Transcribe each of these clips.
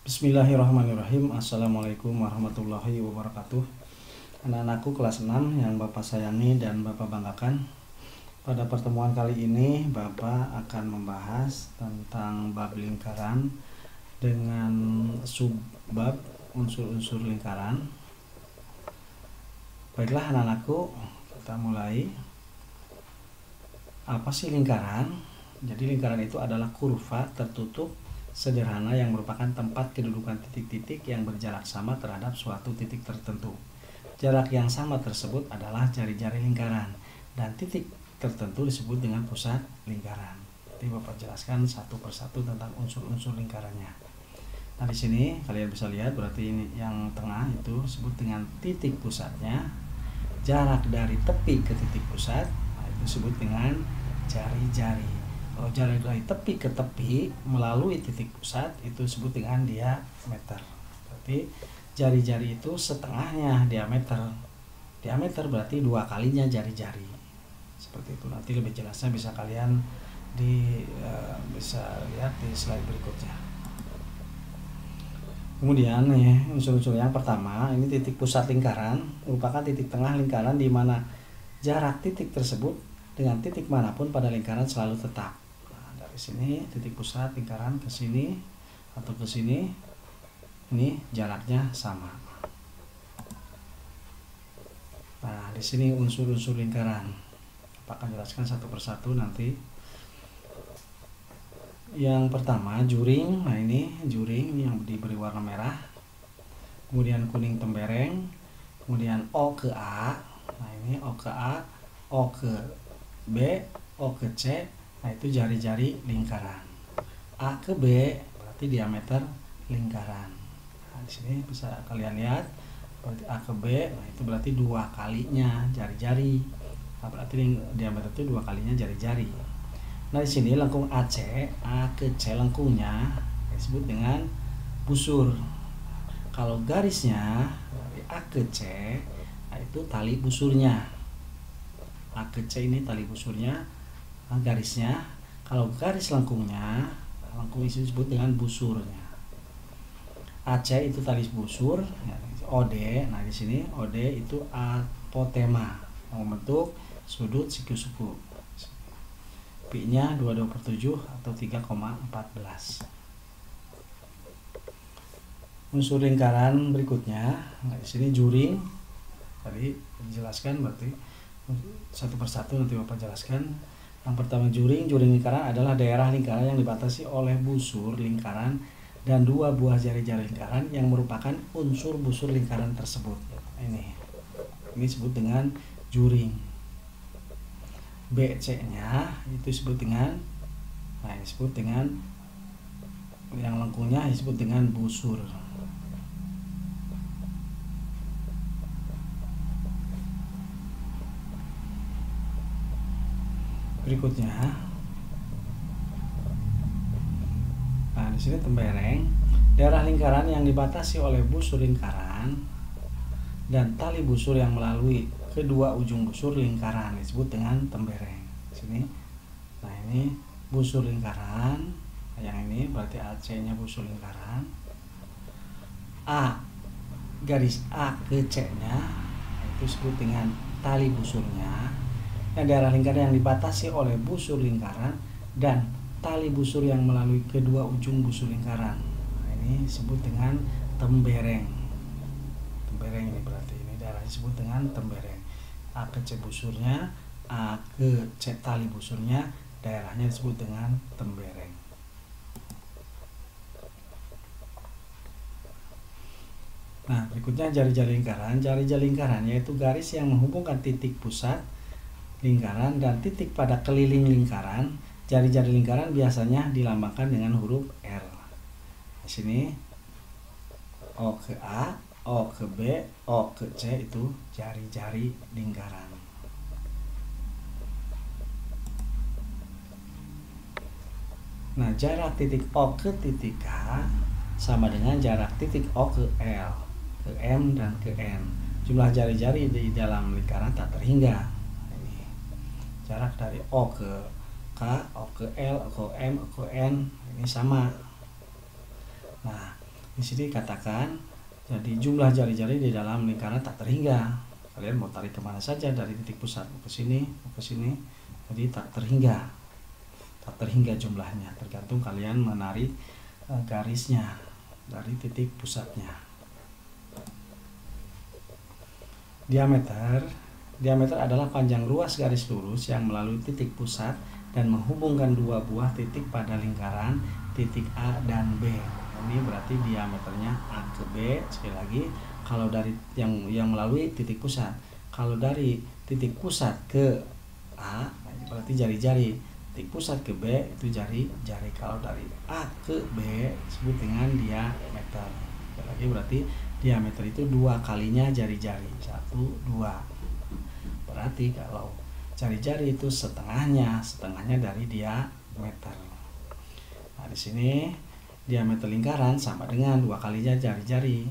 Bismillahirrahmanirrahim. Assalamualaikum warahmatullahi wabarakatuh. Anak-anakku kelas 6 yang Bapak sayangi dan Bapak banggakan. Pada pertemuan kali ini Bapak akan membahas tentang bab lingkaran dengan subbab unsur-unsur lingkaran. Baiklah anak-anakku, kita mulai. Apa sih lingkaran? Jadi lingkaran itu adalah kurva tertutup sederhana yang merupakan tempat kedudukan titik-titik yang berjarak sama terhadap suatu titik tertentu. Jarak yang sama tersebut adalah jari-jari lingkaran dan titik tertentu disebut dengan pusat lingkaran. Nanti Bapak jelaskan satu persatu tentang unsur-unsur lingkarannya. Nah, di sini kalian bisa lihat berarti ini yang tengah itu disebut dengan titik pusatnya. Jarak dari tepi ke titik pusat, nah, itu disebut dengan jari-jari. Kalau jarak dari tepi ke tepi melalui titik pusat itu disebut dengan diameter. Berarti jari-jari itu setengahnya diameter. Diameter berarti 2 kalinya jari-jari. Seperti itu. Nanti lebih jelasnya bisa kalian bisa lihat di slide berikutnya. Kemudian nih, unsur-unsur yang pertama, ini titik pusat lingkaran merupakan titik tengah lingkaran di mana jarak titik tersebut dengan titik manapun pada lingkaran selalu tetap. Di sini titik pusat lingkaran ke sini atau ke sini, ini jaraknya sama. Nah, di sini unsur-unsur lingkaran. Pak akan jelaskan satu persatu nanti. Yang pertama juring. Nah, ini juring yang diberi warna merah. Kemudian kuning tembereng. Kemudian O ke A. Nah, ini O ke A, O ke B, O ke C. Nah, itu jari-jari lingkaran. A ke B berarti diameter lingkaran. Nah, di sini bisa kalian lihat berarti A ke B, nah itu berarti 2 kalinya jari-jari. Nah, berarti diameter itu 2 kalinya jari-jari. Nah, di sini lengkung AC, A ke C lengkungnya disebut dengan busur. Kalau garisnya dari A ke C, nah itu tali busurnya. A ke C ini tali busurnya. Garisnya, kalau garis lengkungnya, lengkung itu disebut dengan busurnya. AC itu tali busur, OD. Nah, di sini OD itu apotema, membentuk sudut siku-siku. Pi-nya 22/7 atau 3,14. Unsur lingkaran berikutnya, nah di sini juring. Tadi dijelaskan, berarti satu persatu nanti Bapak jelaskan. Yang pertama juring lingkaran adalah daerah lingkaran yang dibatasi oleh busur lingkaran dan 2 buah jari-jari lingkaran yang merupakan unsur busur lingkaran tersebut. Ini disebut dengan juring. BC-nya itu disebut dengan, nah disebut dengan yang lengkungnya disebut dengan busur. Berikutnya, nah di sini tembereng, daerah lingkaran yang dibatasi oleh busur lingkaran dan tali busur yang melalui kedua ujung busur lingkaran disebut dengan tembereng. Di sini, nah ini busur lingkaran, yang ini berarti AC-nya busur lingkaran. A garis A ke C-nya itu disebut dengan tali busurnya. Yang daerah lingkaran yang dibatasi oleh busur lingkaran dan tali busur yang melalui kedua ujung busur lingkaran. Nah, ini disebut dengan tembereng. Tembereng ini berarti ini daerahnya disebut dengan tembereng. A ke C busurnya, A ke C tali busurnya, daerahnya disebut dengan tembereng. Nah, berikutnya jari-jari lingkaran. Jari-jari lingkaran yaitu garis yang menghubungkan titik pusat lingkaran dan titik pada keliling lingkaran. Jari-jari lingkaran biasanya dilambangkan dengan huruf R. Di sini O ke A, O ke B, O ke C itu jari-jari lingkaran. Nah, jarak titik O ke titik K sama dengan jarak titik O ke L, ke M dan ke N. Jumlah jari-jari di dalam lingkaran tak terhingga. Jarak dari O ke K, O ke L, O ke M, O ke N ini sama. Nah, Di sini katakan, jadi jumlah jari-jari di dalam lingkaran tak terhingga. Kalian mau tarik kemana saja dari titik pusat, ke sini, ke sini, jadi tak terhingga jumlahnya. Tergantung kalian menarik garisnya dari titik pusatnya. Diameter adalah panjang ruas garis lurus yang melalui titik pusat dan menghubungkan dua buah titik pada lingkaran, titik A dan B. Ini berarti diameternya A ke B. Sekali lagi, kalau dari yang melalui titik pusat, kalau dari titik pusat ke A berarti jari-jari, titik pusat ke B itu jari-jari. Kalau dari A ke B disebut dengan diameter. Sekali lagi, berarti diameter itu 2 kalinya jari-jari, 1, 2. Berarti kalau jari-jari itu setengahnya dari diameter. Nah, di sini diameter lingkaran sama dengan 2 kalinya jari-jari.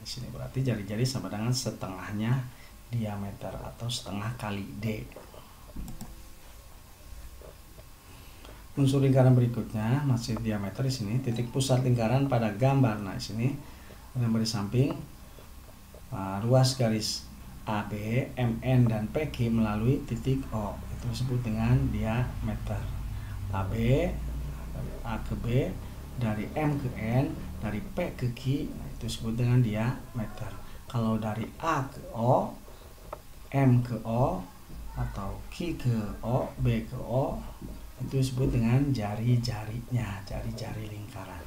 Di sini berarti jari-jari sama dengan setengahnya diameter atau setengah kali D. Unsur lingkaran berikutnya masih diameter. Di sini titik pusat lingkaran pada gambar. Nah, di sini gambar di samping ruas garis AB, MN dan PQ melalui titik O. Itu disebut dengan diameter. AB dari A ke B, dari M ke N, dari P ke Q, itu disebut dengan diameter. Kalau dari A ke O, M ke O, atau Q ke O, B ke O, itu disebut dengan jari-jarinya, jari-jari lingkaran.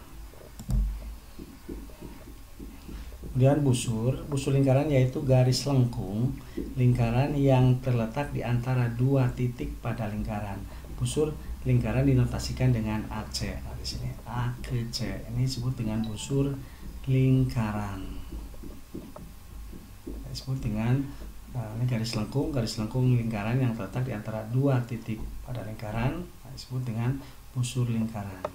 Kemudian busur lingkaran yaitu garis lengkung lingkaran yang terletak di antara dua titik pada lingkaran. Busur lingkaran dinotasikan dengan AC. Nah, di sini A ke C ini disebut dengan busur lingkaran. Disebut dengan ini garis lengkung lingkaran yang terletak di antara dua titik pada lingkaran. Nah, disebut dengan busur lingkaran.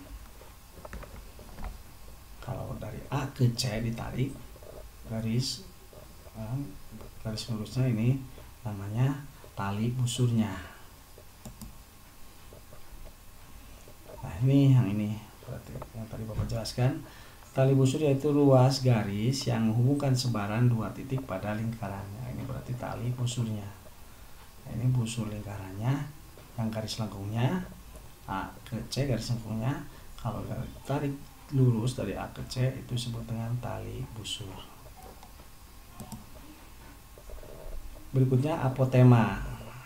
Kalau dari A ke C ditarik garis lurusnya, ini namanya tali busurnya. Nah, ini berarti yang tadi Bapak jelaskan. Tali busur yaitu ruas garis yang menghubungkan sebaran dua titik pada lingkaran. Nah, ini berarti tali busurnya. Nah, ini busur lingkarannya, yang garis lengkungnya A ke C garis lengkungnya. Kalau tarik lurus dari A ke C itu disebut dengan tali busur. Berikutnya apotema.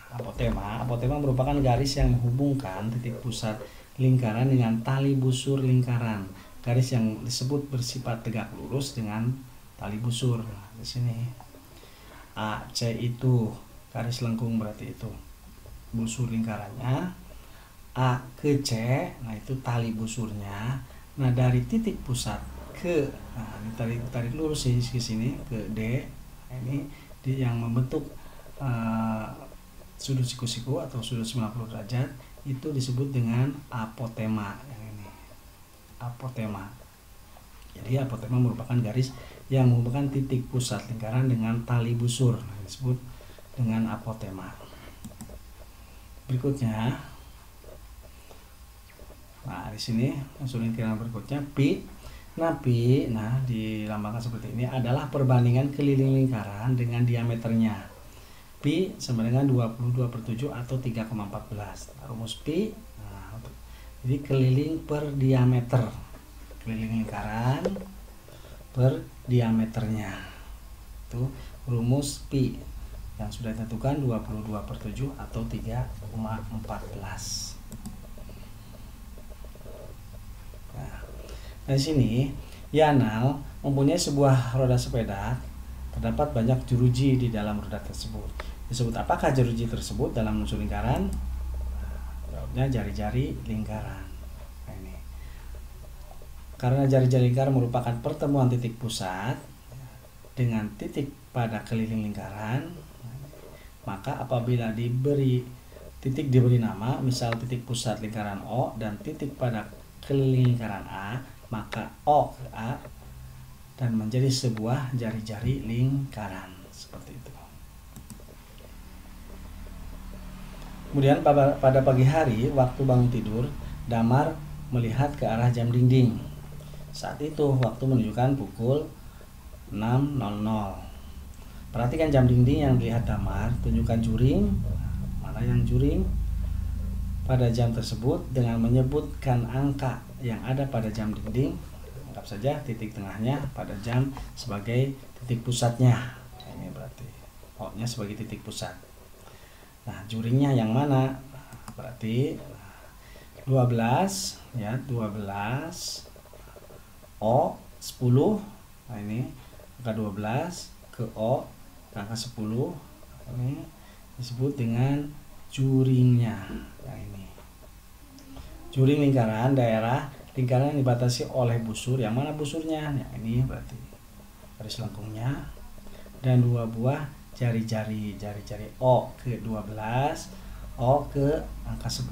Apotema merupakan garis yang menghubungkan titik pusat lingkaran dengan tali busur lingkaran. Garis yang disebut bersifat tegak lurus dengan tali busur. Nah, di sini AC itu garis lengkung, berarti itu busur lingkarannya. A ke C, nah itu tali busurnya. Nah, dari titik pusat ke tarik lurus ke sini ke D. Ini yang membentuk sudut siku-siku atau sudut 90 derajat itu disebut dengan apotema. Yang ini apotema. Jadi apotema merupakan garis yang menghubungkan titik pusat lingkaran dengan tali busur. Nah, disebut dengan apotema. Berikutnya, nah di sini unsur lingkaran berikutnya pi. Pi dilambangkan seperti ini adalah perbandingan keliling lingkaran dengan diameternya. Pi sama dengan 22/7 atau 3,14. Rumus pi, jadi keliling per diameter. Keliling lingkaran per diameternya. Itu rumus pi yang sudah ditentukan 22/7 atau 3,14. Nah, di sini Yanal mempunyai sebuah roda sepeda. Terdapat banyak jeruji di dalam roda tersebut. Disebut apakah jeruji tersebut dalam unsur lingkaran? Jawabnya jari-jari lingkaran. Nah, ini. Karena jari-jari lingkaran merupakan pertemuan titik pusat dengan titik pada keliling lingkaran, maka apabila titik diberi nama, misal titik pusat lingkaran O dan titik pada keliling lingkaran A, maka O ke A dan menjadi sebuah jari-jari lingkaran seperti itu. Kemudian pada pagi hari waktu bangun tidur, Damar melihat ke arah jam dinding. Saat itu waktu menunjukkan pukul 6.00. Perhatikan jam dinding yang dilihat damar, tunjukkan juring, mana yang juring pada jam tersebut dengan menyebutkan angka yang ada pada jam dinding. Anggap saja titik tengahnya pada jam sebagai titik pusatnya. Ini berarti O-nya sebagai titik pusat. Nah, juringnya yang mana? Berarti 12 ya, 12 O 10. Nah, ini angka 12 ke O angka 10, ini disebut dengan juringnya. Nah, ini juring lingkaran daerah, lingkaran yang dibatasi oleh busur. Yang mana busurnya? Nah, ini berarti garis lengkungnya dan dua buah jari-jari O ke 12, O ke angka 10.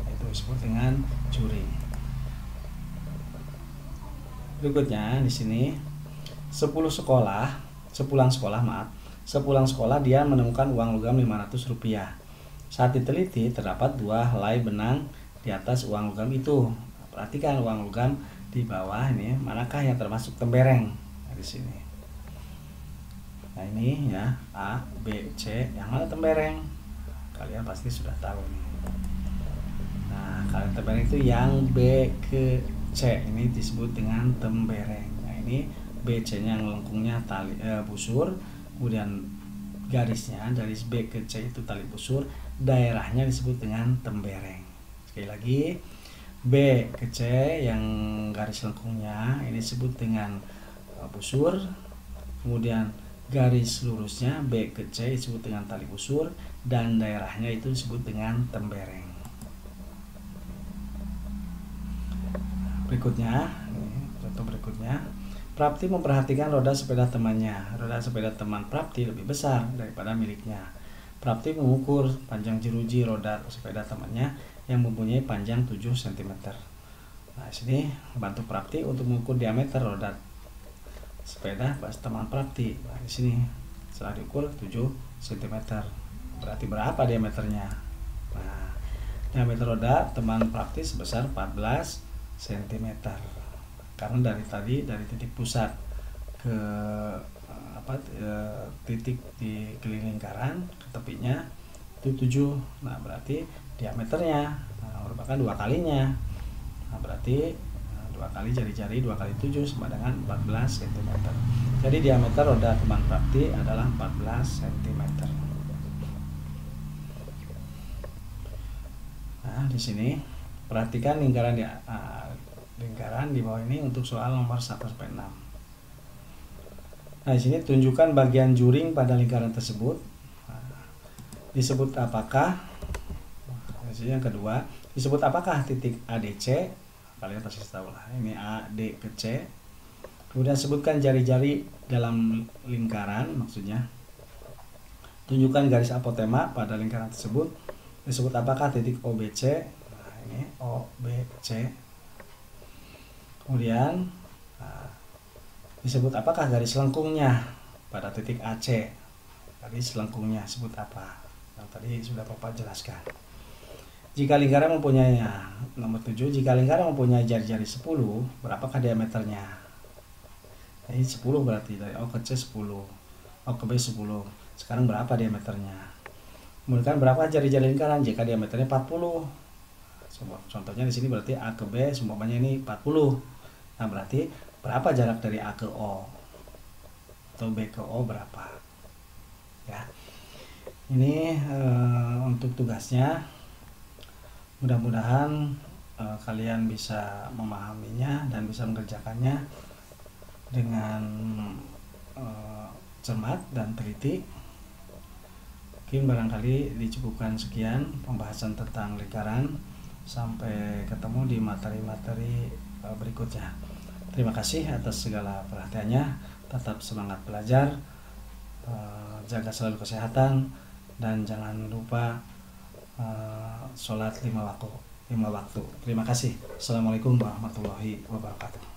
Itu disebut dengan juring. Berikutnya di sini sepulang sekolah dia menemukan uang logam Rp500. Saat diteliti terdapat 2 helai benang di atas uang logam itu. Perhatikan uang logam di bawah ini manakah yang termasuk tembereng. Nah, di sini. Nah, ini ya A, B, C, yang mana tembereng? Kalian pasti sudah tahu nih. Nah, kalau tembereng itu yang B ke C, ini disebut dengan tembereng. Nah, ini BC-nya yang lengkungnya tali busur, kemudian garisnya garis B ke C itu tali busur, daerahnya disebut dengan tembereng. Sekali lagi, B ke C yang garis lengkungnya ini disebut dengan busur, kemudian garis lurusnya B ke C disebut dengan tali busur, dan daerahnya itu disebut dengan tembereng. Berikutnya, contoh berikutnya, Prapti memperhatikan roda sepeda temannya. Roda sepeda teman Prapti lebih besar daripada miliknya. Prapti mengukur panjang jeruji roda sepeda temannya yang mempunyai panjang 7 cm. Nah, sini bantu Prapti untuk mengukur diameter roda sepeda teman Prapti. Nah, di sini setelah diukur 7 cm. Berarti berapa diameternya? Nah, diameter roda teman Prapti sebesar 14 cm. Karena dari titik pusat ke titik di keliling lingkaran ke tepinya itu 7. Nah, berarti diameternya merupakan 2 kalinya. Nah, berarti 2 kali jari-jari 2 kali 7 sama dengan 14 cm. Jadi diameter roda teman Prapti adalah 14 cm. Nah, di sini perhatikan lingkaran di bawah ini untuk soal nomor 1-6. Nah, di sini tunjukkan bagian juring pada lingkaran tersebut. Nah, disebut apakah? Di sini yang kedua, disebut apakah titik ADC? Kalian pasti tahu lah. Ini A, D ke C. Kemudian sebutkan jari-jari dalam lingkaran, maksudnya. Tunjukkan garis apotema pada lingkaran tersebut. Disebut apakah titik OBC? Nah, ini OBC. Kemudian disebut apakah garis lengkungnya pada titik AC. Garis lengkungnya sebut apa? Yang tadi sudah Bapak jelaskan. Jika lingkaran mempunyai nomor 7, jika lingkaran mempunyai jari-jari 10, berapakah diameternya? Ini 10 berarti dari O ke C 10, O ke B 10. Sekarang berapa diameternya? Kemudian berapa jari-jari lingkaran jika diameternya 40? Contohnya di sini berarti A ke B semuanya ini 40. Nah, berarti berapa jarak dari A ke O atau B ke O berapa? Ya. Ini untuk tugasnya. Mudah-mudahan kalian bisa memahaminya dan bisa mengerjakannya dengan cermat dan teliti. Mungkin barangkali dicukupkan sekian pembahasan tentang lingkaran. Sampai ketemu di materi-materi berikutnya. Terima kasih atas segala perhatiannya. Tetap semangat belajar, jaga selalu kesehatan, dan jangan lupa sholat 5 waktu. Terima kasih. Assalamualaikum warahmatullahi wabarakatuh.